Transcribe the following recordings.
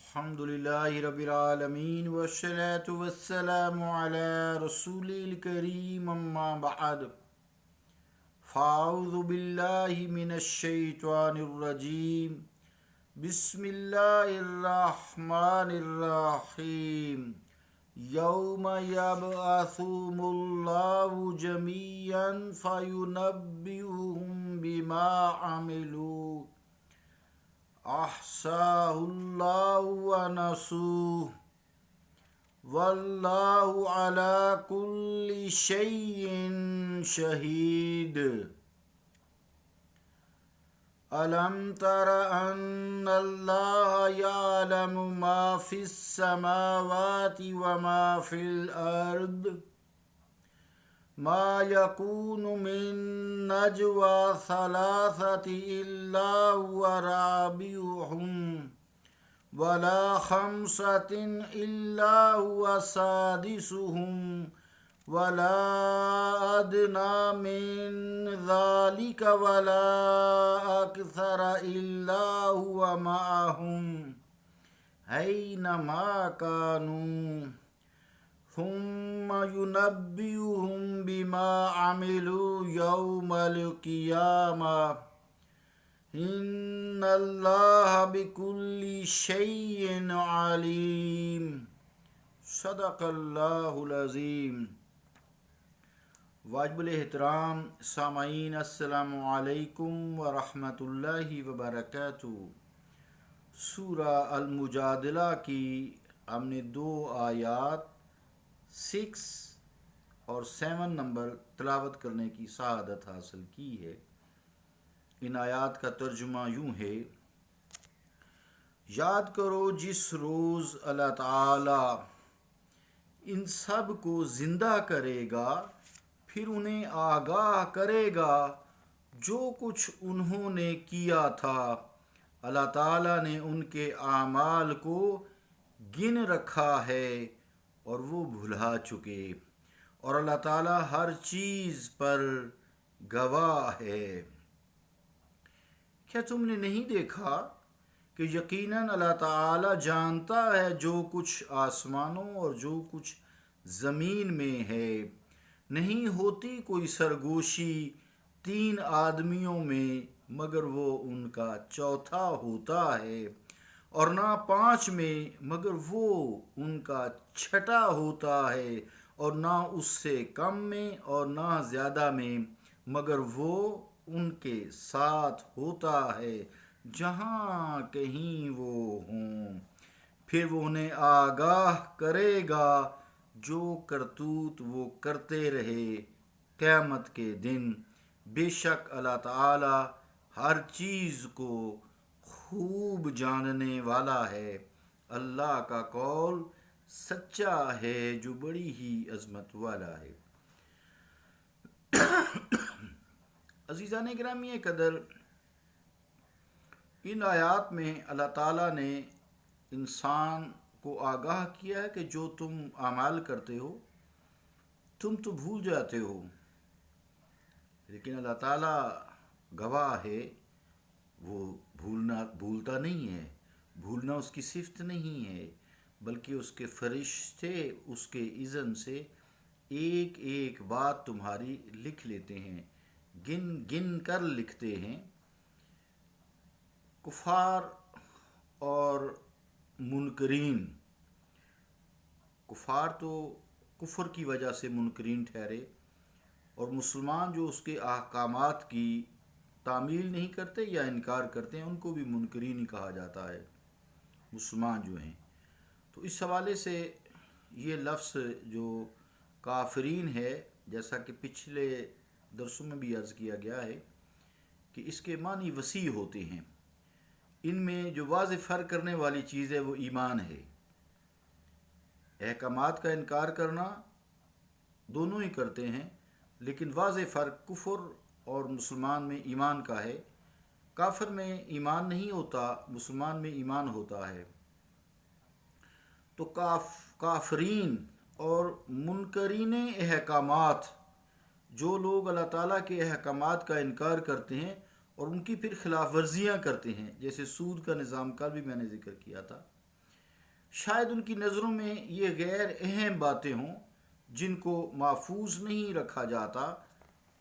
الحمدللہ رب العالمین والصلاة والسلام علی رسول الکریم اما بعد فاعوذ باللہ من الشیطان الرجیم بسم اللہ الرحمن الرحیم یوم یبعثہم اللہ جمیعا فینبئہم بما عملوا احصاہ اللہ ونسوہ واللہ علی کل شیء شہید الم تر ان اللہ یعلم ما فی السماوات وما فی الارض ما يكون من نجوى ثلاثة إلا هو رابعهم ولا خمسة إلا هو سادسهم ولا أدنى من ذلك ولا أكثر إلا هو معهم أينما كانوا ثم ينبئهم بما عملوا يوم القيامة إن الله بكل شيء عليم صدق اللہ العظیم۔ واجب الاحترام سامعین، السلام علیکم ورحمۃ اللہ وبرکاتہ۔ سورہ المجادلہ کی ہم نے 2 آیات 6 اور 7 نمبر تلاوت کرنے کی سعادت حاصل کی ہے۔ ان آیات کا ترجمہ یوں ہے: یاد کرو جس روز اللہ تعالی ان سب کو زندہ کرے گا، پھر انہیں آگاہ کرے گا جو کچھ انہوں نے کیا تھا۔ اللہ تعالی نے ان کے اعمال کو گن رکھا ہے اور وہ بھلا چکے، اور اللہ تعالیٰ ہر چیز پر گواہ ہے۔ کیا تم نے نہیں دیکھا کہ یقیناً اللہ تعالیٰ جانتا ہے جو کچھ آسمانوں اور جو کچھ زمین میں ہے؟ نہیں ہوتی کوئی سرگوشی 3 آدمیوں میں مگر وہ ان کا چوتھا ہوتا ہے، اور نہ 5 میں مگر وہ ان کا چھٹا ہوتا ہے، اور نہ اس سے کم میں اور نہ زیادہ میں مگر وہ ان کے ساتھ ہوتا ہے جہاں کہیں وہ ہوں۔ پھر وہ انہیں آگاہ کرے گا جو کرتوت وہ کرتے رہے قیامت کے دن۔ بے شک اللہ تعالی ہر چیز کو خوب جاننے والا ہے۔ اللہ کا قول سچا ہے جو بڑی ہی عظمت والا ہے۔ عزیزان گرامی قدر، ان آیات میں اللہ تعالیٰ نے انسان کو آگاہ کیا ہے کہ جو تم اعمال کرتے ہو تم تو بھول جاتے ہو، لیکن اللہ تعالیٰ گواہ ہے، وہ بھولتا نہیں ہے۔ بھولنا اس کی صفت نہیں ہے، بلکہ اس کے فرشتے اس کے اذن سے ایک ایک بات تمہاری لکھ لیتے ہیں، گن گن کر لکھتے ہیں۔ کفار اور منکرین، کفار تو کفر کی وجہ سے منکرین ٹھہرے، اور مسلمان جو اس کے احکامات کی تعمیل نہیں کرتے یا انکار کرتے ہیں ان کو بھی منکرین ہی کہا جاتا ہے، مسلمان جو ہیں۔ تو اس حوالے سے یہ لفظ جو کافرین ہے، جیسا کہ پچھلے درسوں میں بھی عرض کیا گیا ہے کہ اس کے معنی وسیع ہوتے ہیں۔ ان میں جو واضح فرق کرنے والی چیز ہے وہ ایمان ہے۔ احکامات کا انکار کرنا دونوں ہی کرتے ہیں، لیکن واضح فرق کفر اور مسلمان میں ایمان کا ہے۔ کافر میں ایمان نہیں ہوتا، مسلمان میں ایمان ہوتا ہے۔ تو کافرین اور منکرین احکامات، جو لوگ اللہ تعالیٰ کے احکامات کا انکار کرتے ہیں اور ان کی پھر خلاف ورزیاں کرتے ہیں، جیسے سود کا نظام کا بھی میں نے ذکر کیا تھا شاید ان کی نظروں میں یہ غیر اہم باتیں ہوں جن کو محفوظ نہیں رکھا جاتا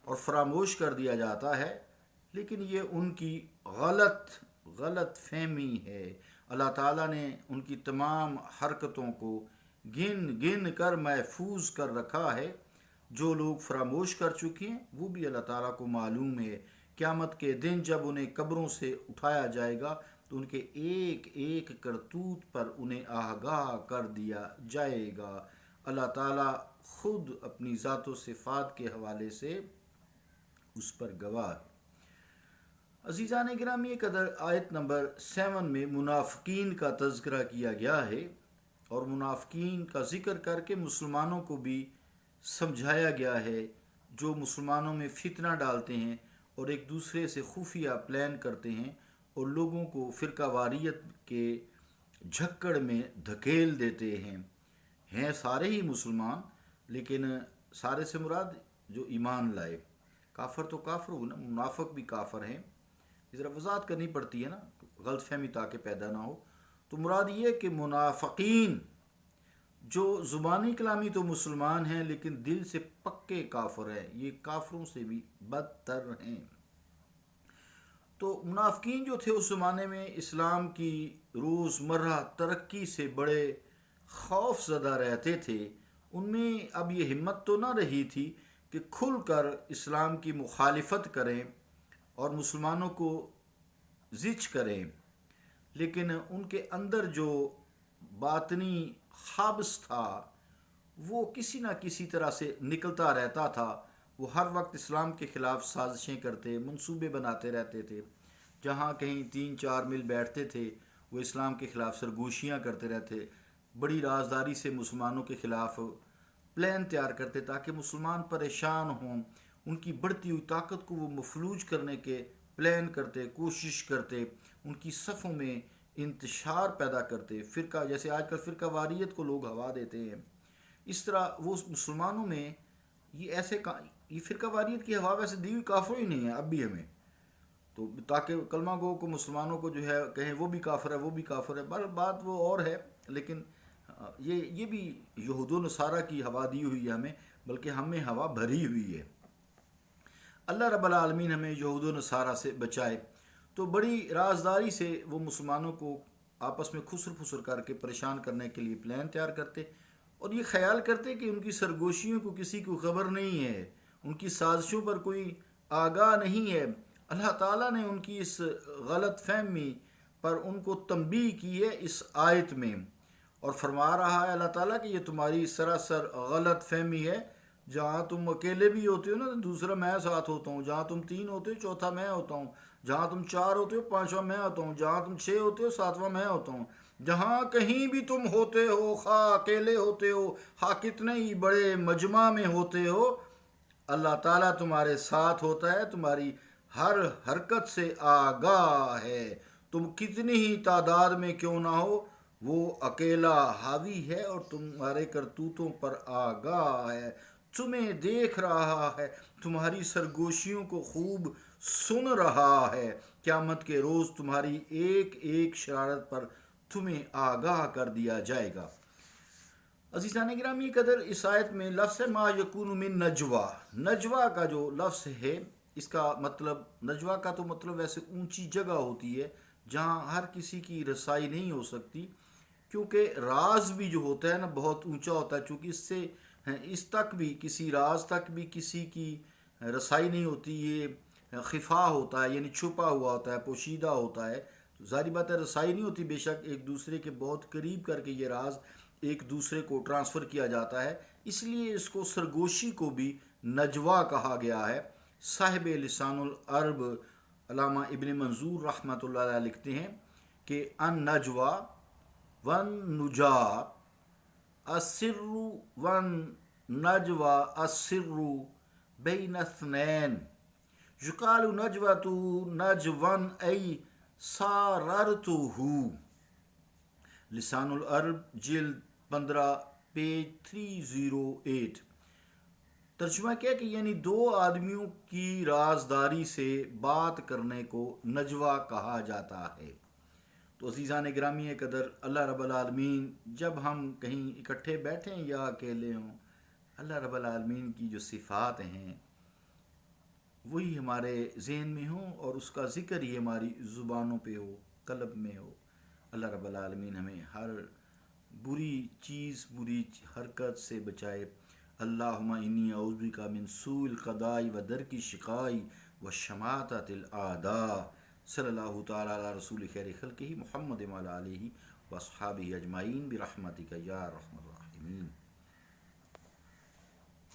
اور فراموش کر دیا جاتا ہے، لیکن یہ ان کی غلط فہمی ہے۔ اللہ تعالیٰ نے ان کی تمام حرکتوں کو گن گن کر محفوظ کر رکھا ہے۔ جو لوگ فراموش کر چکے ہیں وہ بھی اللہ تعالیٰ کو معلوم ہے۔ قیامت کے دن جب انہیں قبروں سے اٹھایا جائے گا تو ان کے ایک ایک کرتوت پر انہیں آگاہ کر دیا جائے گا۔ اللہ تعالیٰ خود اپنی ذات و صفات کے حوالے سے اس پر گواہ ہے۔ عزیزان گرامی قدر، آیت نمبر 7 میں منافقین کا تذکرہ کیا گیا ہے، اور منافقین کا ذکر کر کے مسلمانوں کو بھی سمجھایا گیا ہے جو مسلمانوں میں فتنہ ڈالتے ہیں اور ایک دوسرے سے خفیہ پلان کرتے ہیں اور لوگوں کو فرقہ واریت کے جھکڑ میں دھکیل دیتے ہیں سارے ہی مسلمان، لیکن سارے سے مراد جو ایمان لائے۔ کافر تو کافر ہو نا، منافق بھی کافر ہیں، اس طرح وضاحت کرنی پڑتی ہے نا، غلط فہمی تاکہ پیدا نہ ہو۔ تو مراد یہ کہ منافقین جو زبانی کلامی تو مسلمان ہیں لیکن دل سے پکے کافر ہیں، یہ کافروں سے بھی بدتر ہیں۔ تو منافقین جو تھے اس زمانے میں اسلام کی روزمرہ ترقی سے بڑے خوف زدہ رہتے تھے۔ ان میں اب یہ ہمت تو نہ رہی تھی کہ کھل کر اسلام کی مخالفت کریں اور مسلمانوں کو زج کریں، لیکن ان کے اندر جو باطنی خابص تھا وہ کسی نہ کسی طرح سے نکلتا رہتا تھا۔ وہ ہر وقت اسلام کے خلاف سازشیں کرتے، منصوبے بناتے رہتے تھے۔ جہاں کہیں 3-4 مل بیٹھتے تھے وہ اسلام کے خلاف سرگوشیاں کرتے رہتے، بڑی رازداری سے مسلمانوں کے خلاف پلان تیار کرتے تاکہ مسلمان پریشان ہوں۔ ان کی بڑھتی ہوئی طاقت کو وہ مفلوج کرنے کے پلان کرتے، کوشش کرتے، ان کی صفوں میں انتشار پیدا کرتے، فرقہ جیسے آج کل فرقہ واریت کو لوگ ہوا دیتے ہیں، اس طرح وہ مسلمانوں میں یہ فرقہ واریت کی ہوا ویسے دی ہوئی کافر ہی نہیں ہے اب بھی ہمیں، تو تاکہ کلمہ گو کو مسلمانوں کو جو ہے کہیں وہ بھی کافر ہے وہ بھی کافر ہے، بات وہ اور ہے، لیکن یہ بھی یہود و نصارہ کی ہوا دی ہوئی ہے ہمیں، بلکہ ہمیں ہوا بھری ہوئی ہے۔ اللہ رب العالمین ہمیں یہود و نصارہ سے بچائے۔ تو بڑی رازداری سے وہ مسلمانوں کو آپس میں خسر پھسر کر کے پریشان کرنے کے لیے پلان تیار کرتے اور یہ خیال کرتے کہ ان کی سرگوشیوں کو کسی کو خبر نہیں ہے، ان کی سازشوں پر کوئی آگاہ نہیں ہے۔ اللہ تعالیٰ نے ان کی اس غلط فہمی پر ان کو تنبیہ کی ہے اس آیت میں، اور فرما رہا ہے اللہ تعالیٰ کہ یہ تمہاری سراسر غلط فہمی ہے۔ جہاں تم اکیلے بھی ہوتے ہو نا دوسرا میں ساتھ ہوتا ہوں، جہاں تم 3 ہوتے ہو چوتھا میں ہوتا ہوں، جہاں تم 4 ہوتے ہو 5واں میں ہوتا ہوں، جہاں تم 6 ہوتے ہو 7واں میں ہوتا ہوں، جہاں کہیں بھی تم ہوتے ہو، خواہ اکیلے ہوتے ہو خواہ کتنے ہی بڑے مجمع میں ہوتے ہو، اللہ تعالیٰ تمہارے ساتھ ہوتا ہے، تمہاری ہر حرکت سے آگاہ ہے۔ تم کتنی ہی تعداد میں کیوں نہ ہو وہ اکیلا حاوی ہے اور تمہارے کرتوتوں پر آگاہ ہے، تمہیں دیکھ رہا ہے، تمہاری سرگوشیوں کو خوب سن رہا ہے، قیامت کے روز تمہاری ایک ایک شرارت پر تمہیں آگاہ کر دیا جائے گا۔ عزیزان گرامی قدر، اس آیت میں لفظ ما یکون من نجوا، نجوا کا جو لفظ ہے اس کا مطلب، نجوا کا تو مطلب ویسے اونچی جگہ ہوتی ہے جہاں ہر کسی کی رسائی نہیں ہو سکتی، کیونکہ راز بھی جو ہوتا ہے نا بہت اونچا ہوتا ہے، چونکہ اس تک بھی کسی راز تک بھی کسی کی رسائی نہیں ہوتی، یہ خفا ہوتا ہے یعنی چھپا ہوا ہوتا ہے، پوشیدہ ہوتا ہے، تو ظاہری بات ہے رسائی نہیں ہوتی، بے شک ایک دوسرے کے بہت قریب کر کے یہ راز ایک دوسرے کو ٹرانسفر کیا جاتا ہے، اس لیے اس کو سرگوشی کو بھی نجوا کہا گیا ہے۔ صاحب لسان العرب علامہ ابن منظور رحمۃ اللہ علیہ لکھتے ہیں کہ ان نجوا ون نجا السر ون نجوا السر بین اثنین یقال نجوۃ نجون ای ساررتہ، لسان العرب جلد 15 پیج 308۔ ترجمہ کیا کہ یعنی 2 آدمیوں کی رازداری سے بات کرنے کو نجوا کہا جاتا ہے۔ تو عزیزان گرامی قدر، اللہ رب العالمین جب ہم کہیں اکٹھے بیٹھیں یا اکیلے ہوں، اللہ رب العالمین کی جو صفات ہیں وہی ہمارے ذہن میں ہوں، اور اس کا ذکر ہی ہماری زبانوں پہ ہو، قلب میں ہو۔ اللہ رب العالمین ہمیں ہر بری چیز، بری حرکت سے بچائے۔ اللہم انی اعوذ بک من سوء القضاء و درک الشقاء و شماتۃ الاعداء۔ صلی اللہ تعالی علی رسول خیر خلقہ محمد وعلی آلہ و اصحابہ اجمعین برحمتک یا ارحم الراحمین۔